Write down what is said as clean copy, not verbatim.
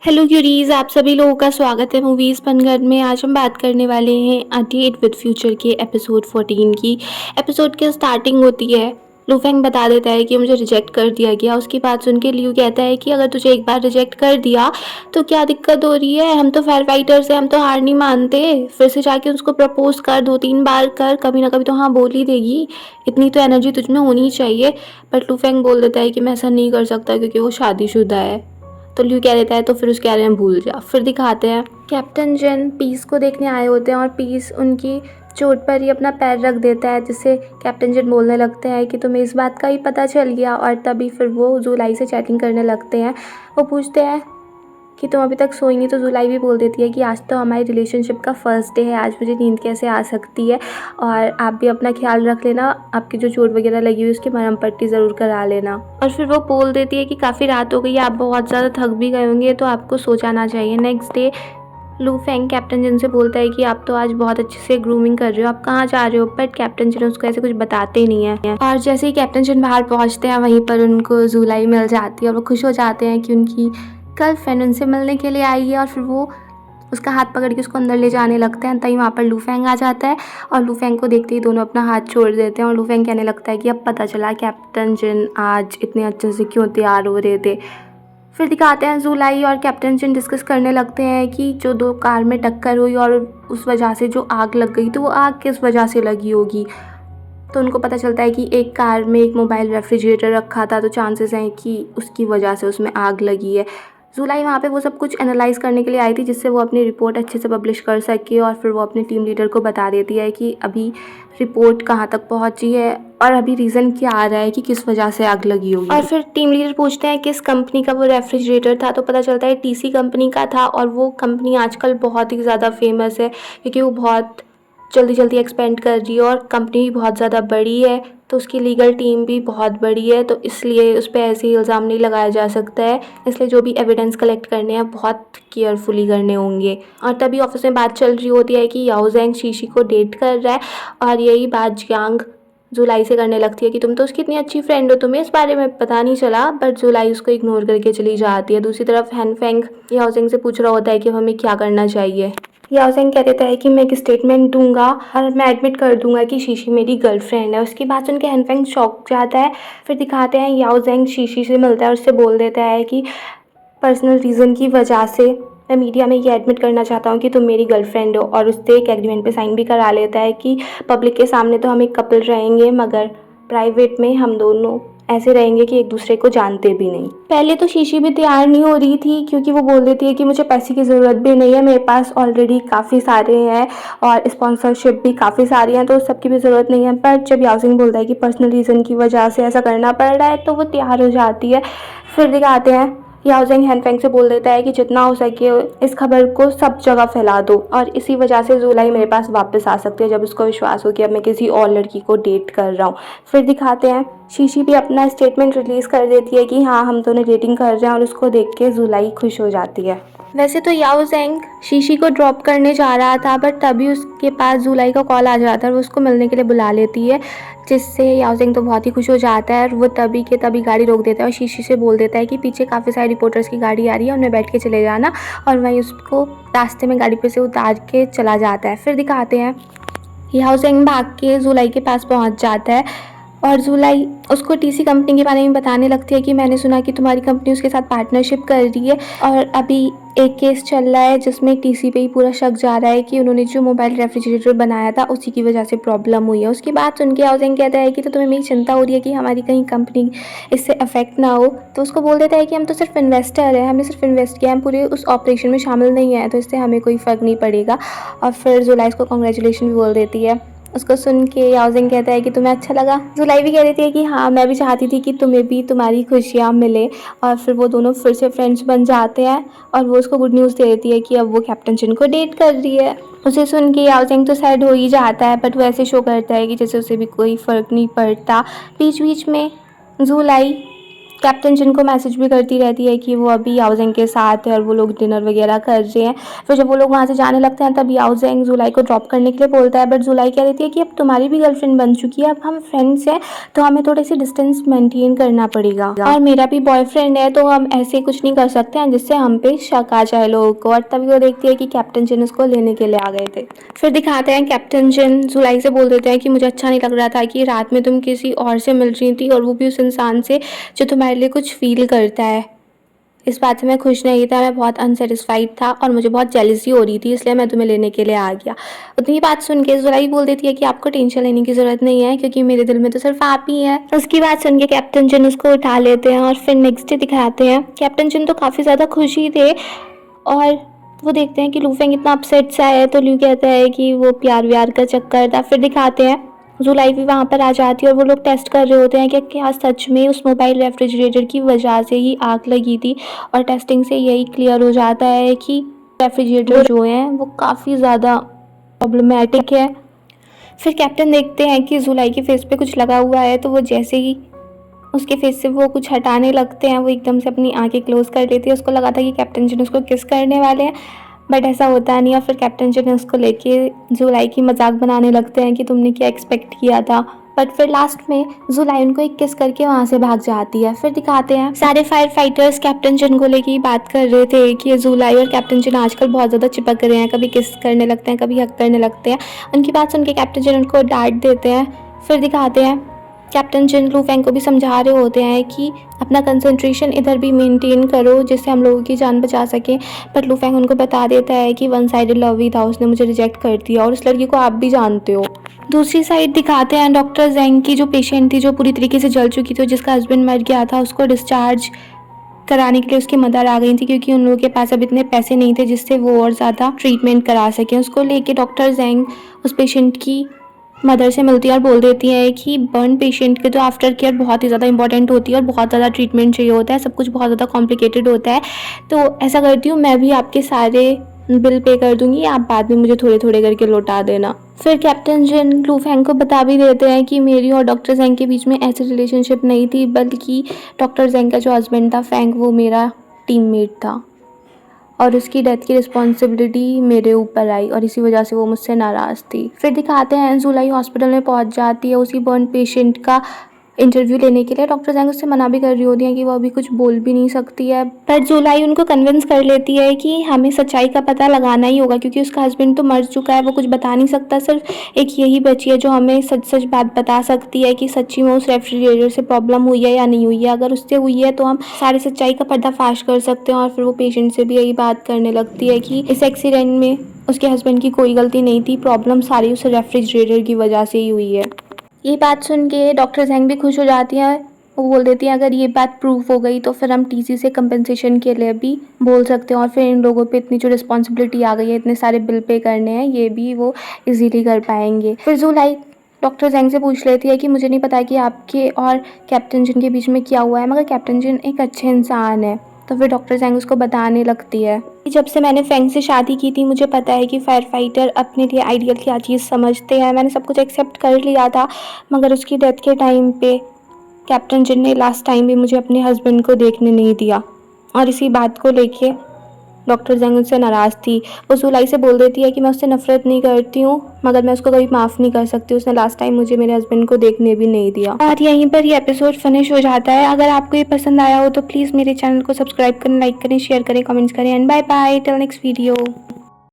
Hello curies, आप सभी लोगों का स्वागत है मूवीज़ फनघर में। आज हम बात करने वाले हैं अ डेट विद फ्यूचर के एपिसोड 14 की। एपिसोड की स्टार्टिंग होती है, लूफेंग बता देता है कि मुझे रिजेक्ट कर दिया गया। उसकी बात सुन के लियू कहता है कि अगर तुझे एक बार रिजेक्ट कर दिया तो क्या दिक्कत हो रही है, हम तो फायर फाइटर्स हैं, हम तो हार नहीं मानते। फिर से जाके उसको प्रपोज कर, 2-3 बार कर, कभी ना कभी तो हाँ बोल ही देगी। इतनी तो एनर्जी तुझ में होनी चाहिए। बट लूफेंग बोल देता है कि मैं ऐसा नहीं कर सकता क्योंकि वो शादीशुदा है। तो ल्यू कह देता है तो फिर उसके बारे में भूल जा। फिर दिखाते हैं कैप्टन जेन पीस को देखने आए होते हैं और पीस उनकी चोट पर ही अपना पैर रख देता है, जिससे कैप्टन जेन बोलने लगते हैं कि तुम्हें इस बात का ही पता चल गया। और तभी फिर वो जुलाई से चैटिंग करने लगते हैं। वो पूछते हैं कि तुम अभी तक सोई नहीं, तो जुलाई भी बोल देती है कि आज तो हमारी रिलेशनशिप का फर्स्ट डे है, आज मुझे नींद कैसे आ सकती है, और आप भी अपना ख्याल रख लेना, आपकी जो चोट वगैरह लगी हुई उसकी मरहम पट्टी ज़रूर करा लेना। और फिर वो बोल देती है कि काफ़ी रात हो गई है, आप बहुत ज़्यादा थक भी गए होंगे, तो आपको सो जाना चाहिए। Next day Lu Feng captain Jin से बोलता है कि आप तो आज बहुत अच्छे से ग्रूमिंग कर रहे हो, आप कहाँ जा रहे हो। बट कैप्टन जिन उसको ऐसे कुछ बताते नहीं है। और जैसे ही कैप्टन जिन बाहर पहुँचते हैं वहीं पर उनको जुलाई मिल जाती है और वो खुश हो जाते हैं कि उनकी गर्लफ्रेंड उनसे मिलने के लिए आई है। और फिर वो उसका हाथ पकड़ के उसको अंदर ले जाने लगते हैं। तभी वहाँ पर लूफेंग आ जाता है और लूफेंग को देखते ही दोनों अपना हाथ छोड़ देते हैं। और लूफेंग कहने लगता है कि अब पता चला कैप्टन जिन आज इतने अच्छे से क्यों तैयार हो रहे थे। फिर दिखाते हैं जुलाई और कैप्टन जिन डिस्कस करने लगते हैं कि जो दो कार में टक्कर हुई और उस वजह से जो आग लग गई, तो वो आग किस वजह से लगी होगी। तो उनको पता चलता है कि एक कार में एक मोबाइल रेफ्रिजरेटर रखा था, तो चांसेस हैं कि उसकी वजह से उसमें आग लगी है। जुलाई वहाँ पे वो सब कुछ एनालाइज करने के लिए आई थी, जिससे वो अपनी रिपोर्ट अच्छे से पब्लिश कर सके। और फिर वो अपने टीम लीडर को बता देती है कि अभी रिपोर्ट कहाँ तक पहुँची है और अभी रीज़न क्या आ रहा है कि किस वजह से आग लगी होगी। और फिर टीम लीडर पूछते हैं किस कंपनी का वो रेफ्रिजरेटर था, तो पता चलता है टीसी कंपनी का था। और वो कंपनी आजकल बहुत ही ज़्यादा फेमस है क्योंकि वो बहुत जल्दी जल्दी एक्सपेंड कर रही है और कंपनी भी बहुत ज़्यादा बड़ी है, तो उसकी लीगल टीम भी बहुत बड़ी है, तो इसलिए उस पर ऐसे ही इल्ज़ाम नहीं लगाया जा सकता है। इसलिए जो भी एविडेंस कलेक्ट करने हैं बहुत केयरफुली करने होंगे। और तभी ऑफिस में बात चल रही होती है कि याओ ज़ेंग शीशी को डेट कर रहा है, और यही बात जियांग जुलाई से करने लगती है कि तुम तो उसकी इतनी अच्छी फ्रेंड हो, तुम्हें इस बारे में पता नहीं चला। बट जुलाई उसको इग्नोर करके चली जाती है। दूसरी तरफ हैन फेंग याओ ज़ेंग से पूछ रहा होता है कि हमें क्या करना चाहिए। याओ ज़ेंग कह देता है कि मैं एक स्टेटमेंट दूंगा और मैं एडमिट कर दूंगा कि शीशी मेरी गर्लफ्रेंड है। उसकी बात सुन के हैन फेंग शॉक जाता है। फिर दिखाते हैं याओ ज़ेंग शीशी से मिलता है और उससे बोल देता है कि पर्सनल रीज़न की वजह से मैं मीडिया में ये एडमिट करना चाहता हूँ कि तुम मेरी गर्लफ्रेंड हो। और उससे एक एग्रीमेंट पे साइन भी करा लेता है कि पब्लिक के सामने तो हम एक कपल रहेंगे, मगर प्राइवेट में हम दोनों ऐसे रहेंगे कि एक दूसरे को जानते भी नहीं। पहले तो शीशी भी तैयार नहीं हो रही थी क्योंकि वो बोल देती है कि मुझे पैसे की ज़रूरत भी नहीं है, मेरे पास ऑलरेडी काफ़ी सारे हैं और स्पॉन्सरशिप भी काफ़ी सारी हैं, तो सबकी भी ज़रूरत नहीं है। पर जब याओ ज़ेंग बोलता है कि पर्सनल रीज़न की वजह से ऐसा करना पड़ रहा है, तो वो तैयार हो जाती है। फिर दिखाते हैं याओ ज़ेंग हैन फेंग से बोल देता है कि जितना हो सके इस खबर को सब जगह फैला दो, और इसी वजह से जुलाई मेरे पास वापस आ सकती है जब उसको विश्वास हो कि अब मैं किसी और लड़की को डेट कर रहा हूँ। फिर दिखाते हैं शीशी भी अपना स्टेटमेंट रिलीज़ कर देती है कि हाँ हम दोनों डेटिंग कर रहे हैं, और उसको देख के जुलाई खुश हो जाती है। वैसे तो याओ ज़ेंग शीशी को ड्रॉप करने जा रहा था, बट तभी उसके पास जुलाई का कॉल आ जाता है और वो उसको मिलने के लिए बुला लेती है, जिससे याओ ज़ेंग तो बहुत ही खुश हो जाता है। और वो तभी के तभी गाड़ी रोक देता है और शीशी से बोल देता है कि पीछे काफ़ी सारी रिपोर्टर्स की गाड़ी आ रही है, उनमें बैठ के चले जाना। और वहीं उसको रास्ते में गाड़ी पे से उतार के चला जाता है। फिर दिखाते हैं याओ ज़ेंग भाग के जुलाई के पास पहुंच जाता है और जुलाई उसको टीसी कंपनी के बारे में बताने लगती है कि मैंने सुना कि तुम्हारी कंपनी उसके साथ पार्टनरशिप कर रही है, और अभी एक केस चल रहा है जिसमें टीसी पे ही पूरा शक जा रहा है कि उन्होंने जो मोबाइल रेफ्रिजरेटर बनाया था उसी की वजह से प्रॉब्लम हुई है। उसकी बात सुन के याओ ज़ेंग कहता है कि तो तुम्हें मेरी चिंता हो रही है कि हमारी कहीं कंपनी इससे अफेक्ट ना हो। तो उसको बोल देता है कि हम तो सिर्फ इन्वेस्टर हैं, हमने सिर्फ इन्वेस्ट किया, हम पूरे उस ऑपरेशन में शामिल नहीं है, तो इससे हमें कोई फ़र्क नहीं पड़ेगा। और फिर जुलाई को कॉन्ग्रेचुलेशन भी बोल देती है। उसको सुन के याओ ज़ेंग कहता है कि तुम्हें अच्छा लगा। जुलाई भी कह देती है कि हाँ मैं भी चाहती थी कि तुम्हें भी तुम्हारी खुशियाँ मिले। और फिर वो दोनों फिर से फ्रेंड्स बन जाते हैं और वो उसको गुड न्यूज़ दे देती है कि अब वो कैप्टन जिन को डेट कर रही है। उसे सुन के याओ ज़ेंग तो सैड हो ही जाता है, बट वो ऐसे शो करता है कि जैसे उसे भी कोई फ़र्क नहीं पड़ता। बीच बीच में जुलाई कैप्टन जिन को मैसेज भी करती रहती है कि वो अभी याओ ज़ेंग के साथ है और वो लोग डिनर वगैरह कर रहे हैं। फिर जब वो लोग वहाँ से जाने लगते हैं तब याओ ज़ेंग जुलाई को ड्रॉप करने के लिए बोलता है, बट जुलाई कह देती है कि अब तुम्हारी भी गर्लफ्रेंड बन चुकी है, अब हम फ्रेंड्स हैं तो हमें थोड़ी सी डिस्टेंस मेंटेन करना पड़ेगा, और मेरा भी बॉयफ्रेंड है तो हम ऐसे कुछ नहीं कर सकते हैं जिससे हम पे शक आ जाए लोगों को। और तभी वो देखती है कि कैप्टन जिन उसको लेने के लिए आ गए थे। फिर दिखाते हैं कैप्टन जिन जुलाई से बोल देते हैं कि मुझे अच्छा नहीं लग रहा था कि रात में तुम किसी और से मिल रही थी, और वो भी उस इंसान से जो तुम्हारे लिए कुछ फील करता है। इस बात से मैं खुश नहीं था, मैं बहुत अनसेटिस्फाइड था और मुझे बहुत जेलसी हो रही थी, इसलिए मैं तुम्हें लेने के लिए आ गया। उतनी बात सुन के जुलाई बोल देती है कि आपको टेंशन लेने की ज़रूरत नहीं है क्योंकि मेरे दिल में तो सिर्फ आप ही हैं। उसकी बात सुन के कैप्टन जिन उसको उठा लेते हैं और फिर नेक्स्ट डे दिखाते हैं कैप्टन जिन तो काफ़ी ज़्यादा खुश ही थे, और वो देखते हैं कि लू फेंग इतना अपसेट सा है तो ल्यू कहता है कि वो प्यार व्यार का चक्कर था। फिर दिखाते हैं जुलाई भी वहाँ पर आ जाती है और वो लोग टेस्ट कर रहे होते हैं कि क्या सच में उस मोबाइल रेफ्रिजरेटर की वजह से ही आग लगी थी, और टेस्टिंग से यही क्लियर हो जाता है कि रेफ्रिजरेटर जो है वो काफ़ी ज़्यादा प्रॉब्लमेटिक है। फिर कैप्टन देखते हैं कि जुलाई के फेस पे कुछ लगा हुआ है, तो वो जैसे ही उसके फेस से वो कुछ हटाने लगते हैं वो एकदम से अपनी आंखें क्लोज कर लेती है। उसको लगा था कि कैप्टन जिन उसको किस करने वाले हैं, बट ऐसा होता नहीं है। फिर कैप्टन जिन उसको लेके जुलाई की मजाक बनाने लगते हैं कि तुमने क्या एक्सपेक्ट किया था, बट फिर लास्ट में जुलाई उनको एक किस करके वहाँ से भाग जाती है। फिर दिखाते हैं सारे फायर फाइटर्स कैप्टन जिन को लेके ही बात कर रहे थे कि जुलाई और कैप्टन जिन आजकल बहुत ज़्यादा चिपक रहे हैं, कभी किस करने लगते हैं कभी हक करने लगते हैं। उनकी बात सुन के कैप्टन जिन उनको डांट देते हैं। फिर दिखाते हैं कैप्टन जिन लू फेंग को भी समझा रहे होते हैं कि अपना कंसंट्रेशन इधर भी मेंटेन करो जिससे हम लोगों की जान बचा सकें, बट लू फेंग उनको बता देता है कि वन साइडेड लव ही था, उसने मुझे रिजेक्ट कर दिया और उस लड़की को आप भी जानते हो। दूसरी साइड दिखाते हैं डॉक्टर जेंग की जो पेशेंट थी जो पूरी तरीके से जल चुकी थी और जिसका हस्बैंड मर गया था, उसको डिस्चार्ज कराने के लिए उसकी मदर आ गई थी क्योंकि उन लोगों के पास अब इतने पैसे नहीं थे जिससे वो और ज़्यादा ट्रीटमेंट करा सकें। उसको लेके डॉक्टर जेंग उस पेशेंट की मदर से मिलती है और बोल देती है कि बर्न पेशेंट के तो आफ्टर केयर बहुत ही ज़्यादा इंपॉर्टेंट होती है और बहुत ज़्यादा ट्रीटमेंट चाहिए होता है, सब कुछ बहुत ज़्यादा कॉम्प्लिकेटेड होता है। तो ऐसा करती हूँ मैं भी आपके सारे बिल पे कर दूंगी, आप बाद में मुझे थोड़े थोड़े करके लौटा देना। फिर कैप्टन जिन लू फेंग को बता भी देते हैं कि मेरी और डॉक्टर जेंग के बीच में ऐसी रिलेशनशिप नहीं थी, बल्कि डॉक्टर जेंग का जो हस्बैंड था फेंग वो मेरा टीममेट था और उसकी डेथ की रिस्पॉन्सिबिलिटी मेरे ऊपर आई और इसी वजह से वो मुझसे नाराज़ थी। फिर दिखाते हैं जुलाई हॉस्पिटल में पहुंच जाती है उसी बर्न पेशेंट का इंटरव्यू लेने के लिए। डॉक्टर जैंग उससे मना भी कर रही होती है कि वो अभी कुछ बोल भी नहीं सकती है, पर जुलाई उनको कन्विंस कर लेती है कि हमें सच्चाई का पता लगाना ही होगा क्योंकि उसका हस्बैंड तो मर चुका है, वो कुछ बता नहीं सकता, सिर्फ एक यही बची है जो हमें सच सच बात बता सकती है कि सच्ची में उस रेफ्रिजरेटर से प्रॉब्लम हुई है या नहीं हुई है। अगर उससे हुई है तो हम सारी सच्चाई का पर्दाफाश कर सकते हैं। और फिर वो पेशेंट से भी यही बात करने लगती है कि इस एक्सीडेंट में उसके हस्बैंड की कोई गलती नहीं थी, प्रॉब्लम सारी उस रेफ्रिजरेटर की वजह से ही हुई है। ये बात सुन के डॉक्टर जेंग भी खुश हो जाती है। वो बोल देती है अगर ये बात प्रूफ हो गई तो फिर हम टीसी से कंपनसेशन के लिए भी बोल सकते हैं और फिर इन लोगों पे इतनी जो रिस्पॉन्सिबिलिटी आ गई है, इतने सारे बिल पे करने हैं, ये भी वो इजीली कर पाएंगे। फिर जुलाई डॉक्टर जेंग से पूछ लेती है कि मुझे नहीं पता कि आपके और कैप्टन जिन के बीच में क्या हुआ है, मगर कैप्टन जिन एक अच्छे इंसान है। तो फिर डॉक्टर जेंग उसको बताने लगती है कि जब से मैंने फेंग से शादी की थी मुझे पता है कि फायर फाइटर अपने लिए आइडियल क्या चीज़ समझते हैं। मैंने सब कुछ एक्सेप्ट कर लिया था, मगर उसकी डेथ के टाइम पे कैप्टन जिन ने लास्ट टाइम भी मुझे अपने हस्बैंड को देखने नहीं दिया, और इसी बात को लेके डॉक्टर जेंग उससे नाराज़ थी। वो जुलाई से बोल देती है कि मैं उससे नफरत नहीं करती हूँ, मगर मैं उसको कभी माफ़ नहीं कर सकती, उसने लास्ट टाइम मुझे मेरे हस्बैंड को देखने भी नहीं दिया। और यहीं पर ये एपिसोड फिनिश हो जाता है। अगर आपको ये पसंद आया हो तो प्लीज़ मेरे चैनल को सब्सक्राइब करें, लाइक करें, शेयर करें, कमेंट्स करें and bye bye till next video.